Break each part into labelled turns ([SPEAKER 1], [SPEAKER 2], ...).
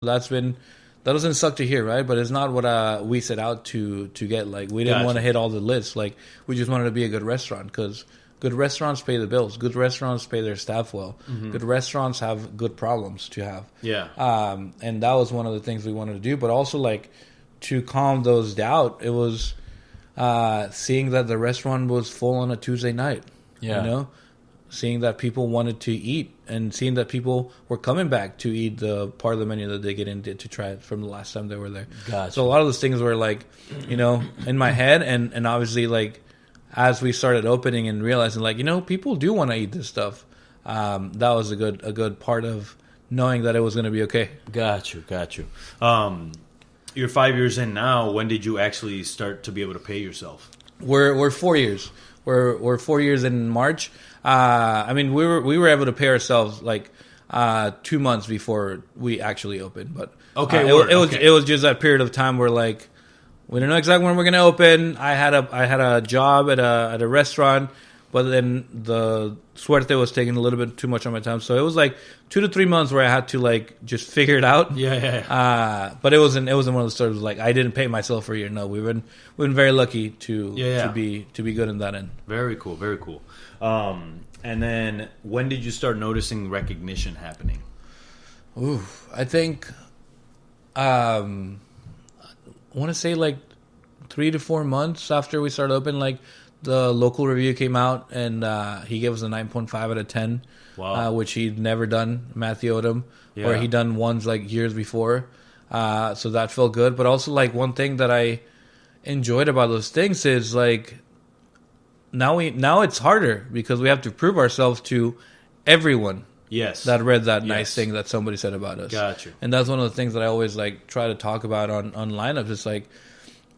[SPEAKER 1] that doesn't suck to hear, right? But it's not what we set out to get. Like, we didn't want to hit all the lists. Like, we just wanted to be a good restaurant because good restaurants pay the bills. Good restaurants pay their staff well. Mm-hmm. Good restaurants have good problems to have.
[SPEAKER 2] Yeah.
[SPEAKER 1] And that was one of the things we wanted to do. But also, like, to calm those down, it was seeing that the restaurant was full on a Tuesday night.
[SPEAKER 2] Yeah.
[SPEAKER 1] You know? Seeing that people wanted to eat and seeing that people were coming back to eat the part of the menu that they get in to try it from the last time they were there.
[SPEAKER 2] Gotcha.
[SPEAKER 1] So a lot of those things were, like, you know, in my head. And obviously, like, as we started opening and realizing, like, you know, people do want to eat this stuff. That was a good part of knowing that it was going to be okay.
[SPEAKER 2] Got you. You're 5 years in now. When did you actually start to be able to pay yourself?
[SPEAKER 1] We're 4 years. We're 4 years in March. I mean, we were able to pay ourselves like 2 months before we actually opened. But
[SPEAKER 2] okay,
[SPEAKER 1] it was just that period of time where, like, we don't know exactly when we're going to open. I had a job at a restaurant, but then the Suerte was taking a little bit too much of my time. So it was like 2 to 3 months where I had to, like, just figure it out.
[SPEAKER 2] Yeah.
[SPEAKER 1] But it wasn't one of those stories like I didn't pay myself for a year. No, we've been very lucky to be good in that end.
[SPEAKER 2] Very cool. And then when did you start noticing recognition happening?
[SPEAKER 1] Ooh, I think I want to say like 3 to 4 months after we started open, like, the local review came out, and he gave us a 9.5 out of 10,
[SPEAKER 2] wow.
[SPEAKER 1] Which he'd never done, Matthew Odom, or he'd done ones like years before. So that felt good. But also, like, one thing that I enjoyed about those things is, like, now it's harder because we have to prove ourselves to everyone.
[SPEAKER 2] Yes.
[SPEAKER 1] That read that nice thing that somebody said about us.
[SPEAKER 2] Got you.
[SPEAKER 1] And that's one of the things that I always, like, try to talk about on lineups. It's like,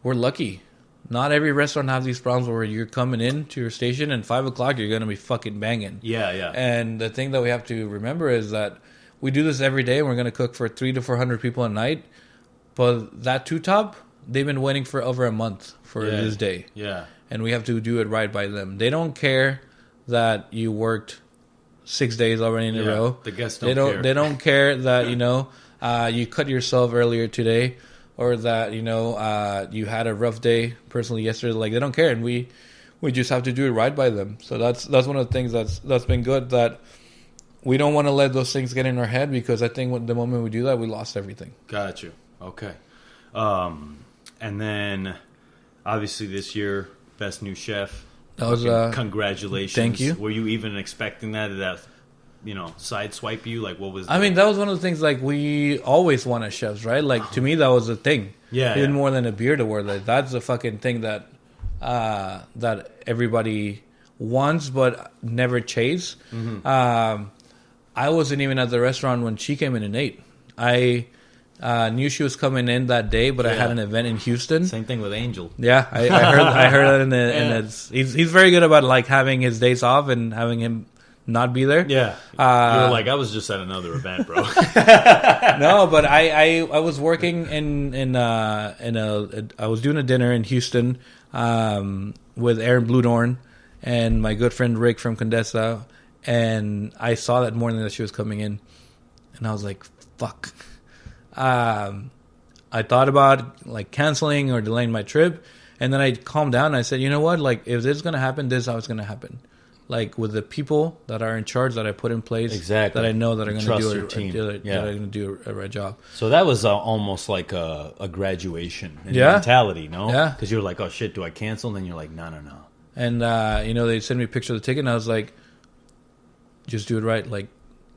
[SPEAKER 1] we're lucky. Not every restaurant has these problems where you're coming in to your station and 5 o'clock you're going to be fucking banging.
[SPEAKER 2] Yeah.
[SPEAKER 1] And the thing that we have to remember is that we do this every day and we're going to cook for 300 to 400 people a night. But that two-top, they've been waiting for over a month for this day.
[SPEAKER 2] Yeah. And
[SPEAKER 1] we have to do it right by them. They don't care that you worked 6 days already in a row.
[SPEAKER 2] The guests don't care.
[SPEAKER 1] They don't care that, you know, you cut yourself earlier today, or that, you know, you had a rough day personally yesterday. Like, they don't care, and we just have to do it right by them. So that's one of the things that's been good, that we don't want to let those things get in our head, because I think the moment we do that, we lost everything.
[SPEAKER 2] Got you. Okay. And then, obviously, this year, Best New Chef.
[SPEAKER 1] That was
[SPEAKER 2] congratulations.
[SPEAKER 1] Thank you.
[SPEAKER 2] Were you even expecting that? Did that, you know, sideswipe you? Like, what was
[SPEAKER 1] I mean, that was one of the things, like, we always want as chefs, right? Like, to me, that was a thing.
[SPEAKER 2] Yeah.
[SPEAKER 1] Even more than a beard award. Like, that's a fucking thing that that everybody wants but never chase. Mm-hmm. I wasn't even at the restaurant when she came in and ate. I knew she was coming in that day, but I had an event in Houston.
[SPEAKER 2] Same thing with Angel.
[SPEAKER 1] Yeah, I heard that he's very good about, like, having his days off and having him not be there.
[SPEAKER 2] Yeah. You were like, I was just at another event, bro.
[SPEAKER 1] No, but I was working I was doing a dinner in Houston with Aaron Bludorn and my good friend Rick from Condesa, and I saw that morning that she was coming in, and I was like, fuck. I thought about, like, canceling or delaying my trip, and then I calmed down and I said, you know what, like, if this is going to happen, this is how it's going to happen. Like, with the people that are in charge that I put in place,
[SPEAKER 2] exactly,
[SPEAKER 1] that I know that are going to
[SPEAKER 2] do
[SPEAKER 1] a right job.
[SPEAKER 2] So that was almost like a graduation in mentality, no?
[SPEAKER 1] Yeah.
[SPEAKER 2] Because you're like, oh shit, do I cancel? And then you're like, no.
[SPEAKER 1] And you know, they sent me a picture of the ticket, and I was like, just do it right. Like,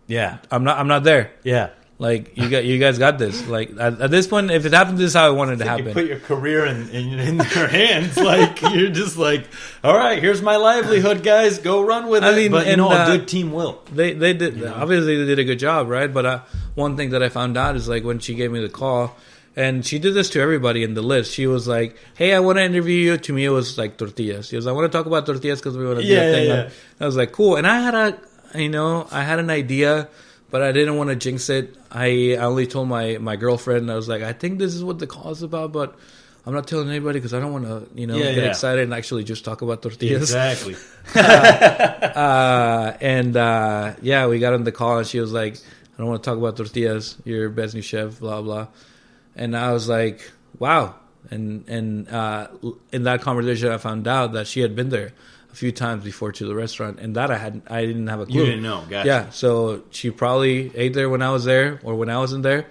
[SPEAKER 2] yeah,
[SPEAKER 1] I'm not there.
[SPEAKER 2] Yeah.
[SPEAKER 1] Like, you guys got this. Like, at this point, if it happens, this is how I wanted it to happen.
[SPEAKER 2] You put your career in your hands. Like, you're just like, all right, here's my livelihood, guys. Go run with it.
[SPEAKER 1] I mean,
[SPEAKER 2] but, you know, a good team will.
[SPEAKER 1] They did. You know? Obviously, they did a good job, right? But one thing that I found out is, like, when she gave me the call, and she did this to everybody in the list. She was like, hey, I want to interview you. To me, it was like tortillas. She was like, I want to talk about tortillas because we want to do a thing. Yeah. I was like, cool. And I had an idea, but I didn't want to jinx it. I only told my girlfriend, and I was like, I think this is what the call is about, but I'm not telling anybody because I don't want to, get excited and actually just talk about tortillas.
[SPEAKER 2] Exactly.
[SPEAKER 1] We got on the call, and she was like, I don't want to talk about tortillas. You're best new chef, blah, blah. And I was like, wow. And in that conversation, I found out that she had been there a few times before to the restaurant, and that I didn't have a clue.
[SPEAKER 2] You didn't know, gotcha.
[SPEAKER 1] Yeah, so she probably ate there when I was there or when I wasn't there,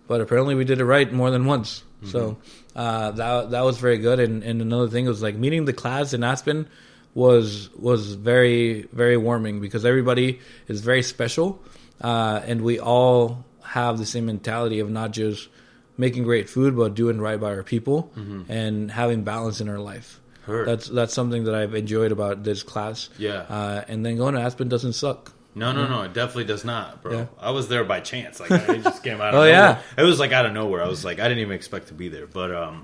[SPEAKER 1] but apparently we did it right more than once. Mm-hmm. So that was very good. And another thing was like meeting the class in Aspen was very, very warming because everybody is very special, and we all have the same mentality of not just making great food, but doing right by our people and having balance in our life.
[SPEAKER 2] Heard.
[SPEAKER 1] That's something that I've enjoyed about this class.
[SPEAKER 2] Yeah.
[SPEAKER 1] And then going to Aspen doesn't suck.
[SPEAKER 2] No, it definitely does not, bro.
[SPEAKER 1] Yeah.
[SPEAKER 2] I was there by chance. Like, I just came out of
[SPEAKER 1] Oh,
[SPEAKER 2] nowhere.
[SPEAKER 1] yeah.
[SPEAKER 2] It was like out of nowhere. I was like, I didn't even expect to be there. But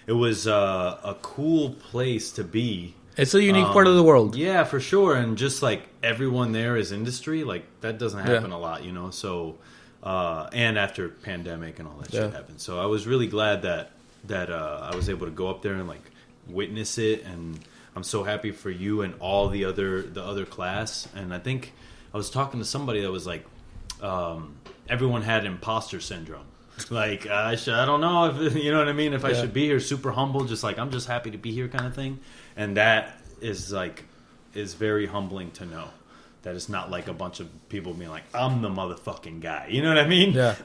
[SPEAKER 2] it was a cool place to be.
[SPEAKER 1] It's a unique part of the world.
[SPEAKER 2] Yeah, for sure. And just like everyone there is industry, like that doesn't happen a lot, you know? So, and after pandemic and all that shit happened. So I was really glad that I was able to go up there and like witness it. And I'm so happy for you and all the other class. And I think I was talking to somebody that was like, everyone had imposter syndrome. Like, I don't know if, you know what I mean? If I should be here, super humble, just like, I'm just happy to be here kind of thing. And that is very humbling to know. That it's not like a bunch of people being like, I'm the motherfucking guy. You know what I mean?
[SPEAKER 1] Yeah.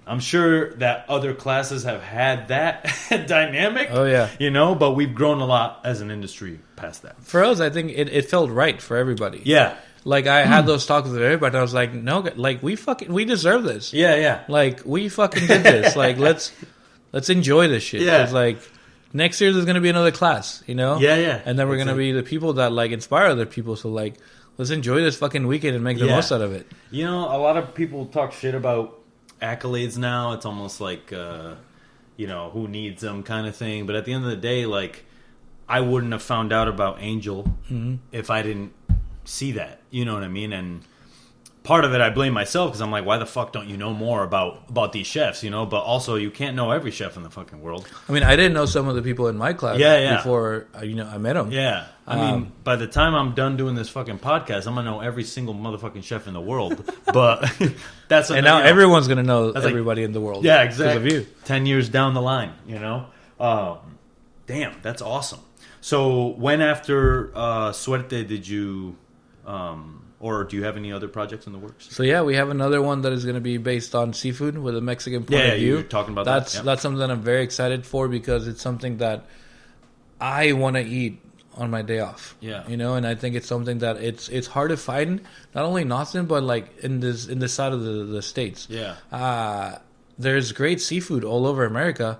[SPEAKER 2] I'm sure that other classes have had that dynamic.
[SPEAKER 1] Oh, yeah.
[SPEAKER 2] You know, but we've grown a lot as an industry past that.
[SPEAKER 1] For us, I think it felt right for everybody.
[SPEAKER 2] Yeah.
[SPEAKER 1] Like, I had those talks with everybody, and I was like, no, like, we deserve this.
[SPEAKER 2] Yeah.
[SPEAKER 1] Like, we fucking did this. Like, let's enjoy this shit.
[SPEAKER 2] Yeah.
[SPEAKER 1] It's like, next year there's going to be another class, you know?
[SPEAKER 2] Yeah.
[SPEAKER 1] And then we're going to be the people that, like, inspire other people. So, like, let's enjoy this fucking weekend and make the most out of it.
[SPEAKER 2] You know, a lot of people talk shit about accolades now. It's almost like, you know, who needs them kind of thing. But at the end of the day, like, I wouldn't have found out about Angel if I didn't see that. You know what I mean? And part of it, I blame myself because I'm like, why the fuck don't you know more about these chefs, you know? But also, you can't know every chef in the fucking world.
[SPEAKER 1] I mean, I didn't know some of the people in my class before, I met them.
[SPEAKER 2] Yeah. I mean, by the time I'm done doing this fucking podcast, I'm going to know every single motherfucking chef in the world. But that's...
[SPEAKER 1] And now everyone's going to know everybody in the world.
[SPEAKER 2] Yeah, exactly.
[SPEAKER 1] Because of you.
[SPEAKER 2] 10 years down the line, you know? Damn, that's awesome. So when after Suerte did you... or do you have any other projects in the works?
[SPEAKER 1] So yeah, we have another one that is going to be based on seafood with a Mexican point of view.
[SPEAKER 2] You were talking about that.
[SPEAKER 1] That's something that I'm very excited for because it's something that I want to eat on my day off.
[SPEAKER 2] Yeah,
[SPEAKER 1] you know, and I think it's something that it's hard to find not only in Austin but like in this side of the states.
[SPEAKER 2] Yeah,
[SPEAKER 1] there's great seafood all over America,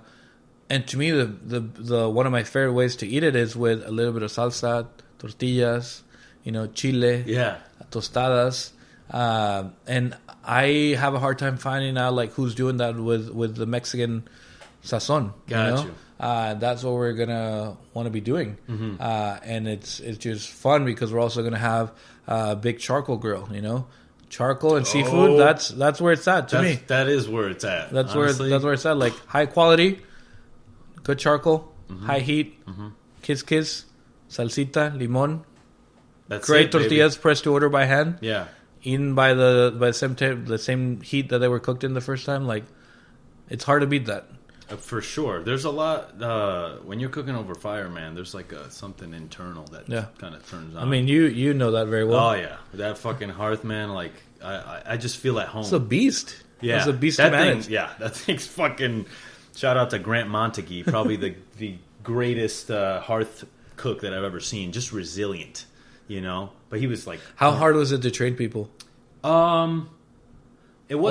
[SPEAKER 1] and to me the one of my favorite ways to eat it is with a little bit of salsa, tortillas. You know, chile, tostadas, and I have a hard time finding out like who's doing that with the Mexican sazon.
[SPEAKER 2] Got you.
[SPEAKER 1] That's what we're gonna want to be doing, and it's just fun because we're also gonna have a big charcoal grill. You know, charcoal and seafood. That's where it's at to me.
[SPEAKER 2] That is where it's at.
[SPEAKER 1] That's where it's at. Like high quality, good charcoal, high heat, kiss, salsita, limon.
[SPEAKER 2] That's
[SPEAKER 1] great tortillas pressed to order by hand.
[SPEAKER 2] Yeah,
[SPEAKER 1] eaten by the same heat that they were cooked in the first time. Like, it's hard to beat that.
[SPEAKER 2] For sure. There's a lot when you're cooking over fire, man. There's like something internal that kind of turns on.
[SPEAKER 1] I mean, you know that very well.
[SPEAKER 2] Oh yeah, that fucking hearth, man. Like I just feel at home.
[SPEAKER 1] It's a beast.
[SPEAKER 2] Yeah,
[SPEAKER 1] it's a beast
[SPEAKER 2] to
[SPEAKER 1] manage.
[SPEAKER 2] That thing's fucking. Shout out to Grant Montague, probably the greatest hearth cook that I've ever seen. Just resilient. You know, but he was like,
[SPEAKER 1] how hard was it to train people?
[SPEAKER 2] It wasn't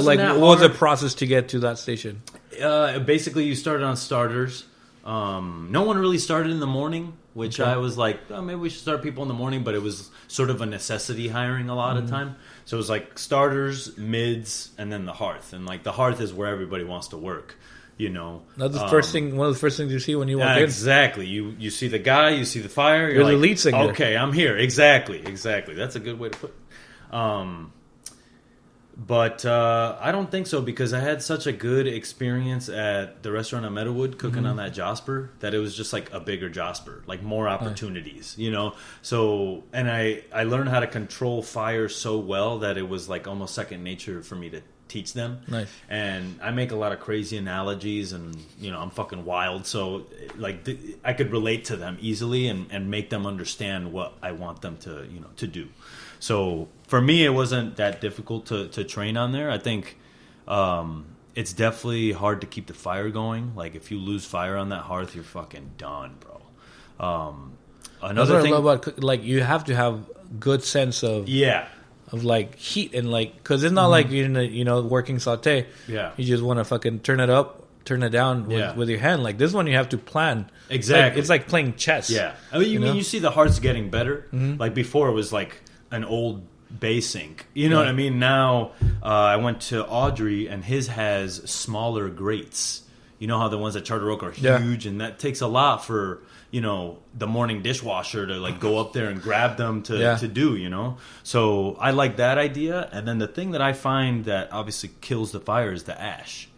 [SPEAKER 1] like
[SPEAKER 2] that hard.
[SPEAKER 1] What was the process to get to that station?
[SPEAKER 2] Basically, you started on starters. No one really started in the morning, which I was like, oh, maybe we should start people in the morning. But it was sort of a necessity hiring a lot of time. So it was like starters, mids, and then the hearth. And like the hearth is where everybody wants to work. You know,
[SPEAKER 1] that's the first thing. One of the first things you see when you walk in.
[SPEAKER 2] Exactly. You see the guy, you see the fire.
[SPEAKER 1] You're
[SPEAKER 2] like,
[SPEAKER 1] the lead singer.
[SPEAKER 2] Okay, I'm here. Exactly. That's a good way to put it. But I don't think so because I had such a good experience at the restaurant at Meadowwood cooking on that Jasper that it was just like a bigger Jasper, like more opportunities, you know. So and I learned how to control fire so well that it was like almost second nature for me teach them.
[SPEAKER 1] Nice.
[SPEAKER 2] And I make a lot of crazy analogies, and I'm fucking wild, so like I could relate to them easily and make them understand what I want them to do. So for me, it wasn't that difficult to train on there. I think it's definitely hard to keep the fire going. Like if you lose fire on that hearth, you're fucking done, bro. Another thing
[SPEAKER 1] about, like, you have to have good sense of like heat, and like, because it's not like you're working saute.
[SPEAKER 2] Yeah,
[SPEAKER 1] you just want to fucking turn it up, turn it down with your hand. Like this one, you have to plan.
[SPEAKER 2] Exactly,
[SPEAKER 1] it's like playing chess.
[SPEAKER 2] Yeah, I mean, you see the hearts getting better. Like before, it was like an old base sink. You know what I mean? Now I went to Audrey, and his has smaller grates. You know how the ones at Charter Oak are huge, and that takes a lot for the morning dishwasher to like go up there and grab them to do. So I like that idea. And then the thing that I find that obviously kills the fire is the ash.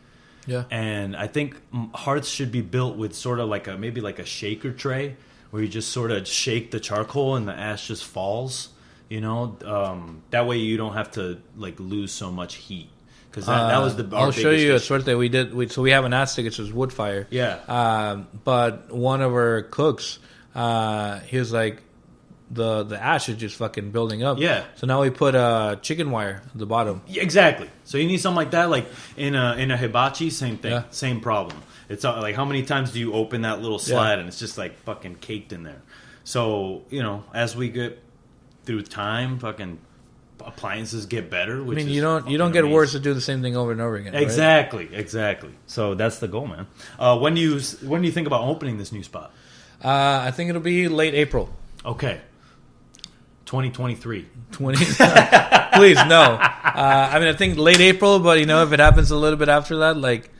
[SPEAKER 1] Yeah, and
[SPEAKER 2] I think hearths should be built with sort of like maybe like a shaker tray where you just sort of shake the charcoal and the ash just falls. That way you don't have to like lose so much heat. Because that was
[SPEAKER 1] I'll show you a Suerte we did. So we have an Aztec, which is wood fire.
[SPEAKER 2] Yeah.
[SPEAKER 1] But one of our cooks, he was like, the ash is just fucking building up.
[SPEAKER 2] Yeah.
[SPEAKER 1] So now we put chicken wire at the bottom.
[SPEAKER 2] Yeah, exactly. So you need something like that. Like in a hibachi, same thing, same problem. It's like how many times do you open that little slide and it's just like fucking caked in there. So as we get through time, fucking appliances get better. Which
[SPEAKER 1] you don't get
[SPEAKER 2] amazing.
[SPEAKER 1] worse to do the same thing over and over again.
[SPEAKER 2] Exactly. So that's the goal, man. When do you think about opening this new spot?
[SPEAKER 1] I think it'll be late April.
[SPEAKER 2] Okay. 2023.
[SPEAKER 1] Please no. I think late April, but if it happens a little bit after that, like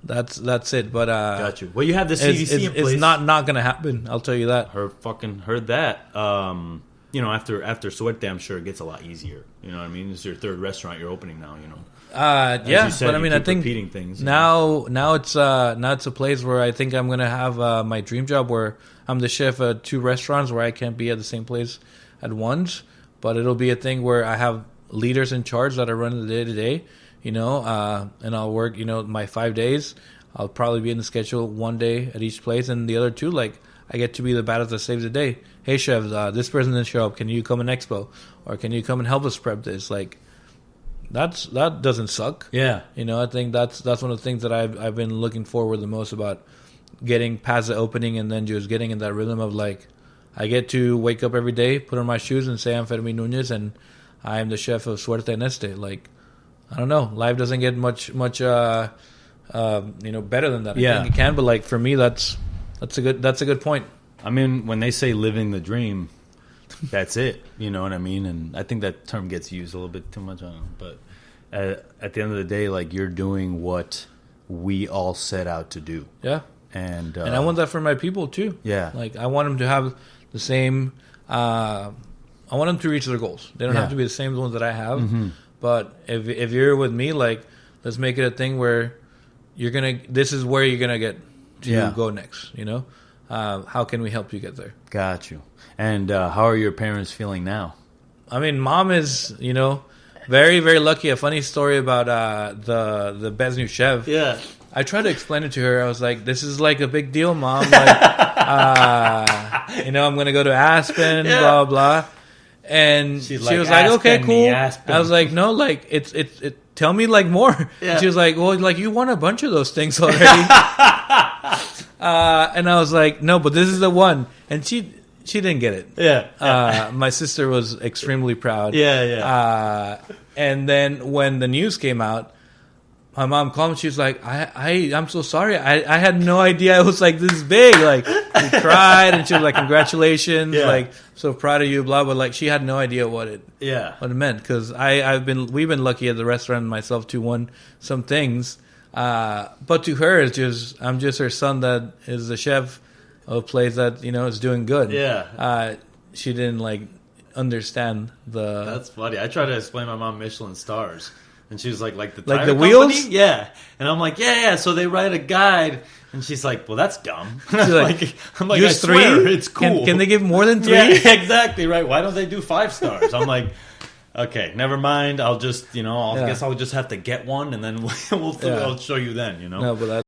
[SPEAKER 1] that's it. But
[SPEAKER 2] got you. Well, you have the CDC in place.
[SPEAKER 1] It's not going to happen. I'll tell you that.
[SPEAKER 2] Heard that. After Suerte, I'm sure it gets a lot easier. You know what I mean? It's your third restaurant you're opening now.
[SPEAKER 1] But I think
[SPEAKER 2] repeating things.
[SPEAKER 1] Now it's a place where I think I'm gonna have my dream job, where I'm the chef at 2 restaurants where I can't be at the same place at once. But it'll be a thing where I have leaders in charge that are running the day to day. And I'll work. My 5 days. I'll probably be in the schedule 1 day at each place, and the other 2, like, I get to be the badass that saves the day. Hey, chef, this person didn't show up. Can you come in expo? Or can you come and help us prep this? Like, that doesn't suck.
[SPEAKER 2] Yeah.
[SPEAKER 1] I think that's one of the things that I've been looking forward the most about getting past the opening and then just getting in that rhythm of, like, I get to wake up every day, put on my shoes, and say I'm Fermin Nunez, and I am the chef of Suerte and Este. Like, I don't know. Life doesn't get much better than that. I think it can, but, like, for me, that's a good point.
[SPEAKER 2] I mean, when they say living the dream, that's it. You know what I mean? And I think that term gets used a little bit too much on it. But at the end of the day, like, you're doing what we all set out to do.
[SPEAKER 1] Yeah.
[SPEAKER 2] And
[SPEAKER 1] I want that for my people, too.
[SPEAKER 2] Yeah.
[SPEAKER 1] Like, I want them to have the same... I want them to reach their goals. They don't have to be the same ones that I have. Mm-hmm. But if you're with me, like, let's make it a thing where this is where you're going to get to go next, How can we help you get there?
[SPEAKER 2] Got you. And how are your parents feeling now?
[SPEAKER 1] I mean, mom is, very, very lucky. A funny story about the best new chef.
[SPEAKER 2] Yeah.
[SPEAKER 1] I tried to explain it to her. I was like, this is like a big deal, Mom. Like, I'm going to go to Aspen, blah, blah. And she was like, okay, cool. I was like, no, like, it's tell me, like, more. Yeah. She was like, well, like, you won a bunch of those things already. And I was like, no, but this is the one. And she didn't get it.
[SPEAKER 2] Yeah.
[SPEAKER 1] My sister was extremely proud.
[SPEAKER 2] Yeah.
[SPEAKER 1] And then when the news came out, my mom called me. She was like, I'm so sorry. I had no idea it was like this big. Like, we cried, and she was like, congratulations. Yeah. Like, so proud of you, blah, blah. Like, she had no idea what it meant. Because we've been lucky at the restaurant myself to won some things. But to her, I'm just her son that is the chef of a place that, is doing good.
[SPEAKER 2] Yeah.
[SPEAKER 1] She didn't, like, understand the...
[SPEAKER 2] That's funny. I tried to explain my mom Michelin stars. And she was like the
[SPEAKER 1] tire
[SPEAKER 2] company?
[SPEAKER 1] Wheels?
[SPEAKER 2] Yeah. And I'm like, yeah. So they write a guide. And she's like, well, that's dumb.
[SPEAKER 1] She's like,
[SPEAKER 2] use I swear, 3? It's cool.
[SPEAKER 1] Can they give more than 3?
[SPEAKER 2] Yeah, exactly, right. Why don't they do 5 stars? I'm like, Okay, never mind. I'll just, I guess I'll just have to get one, and then I'll show you then,
[SPEAKER 1] No, but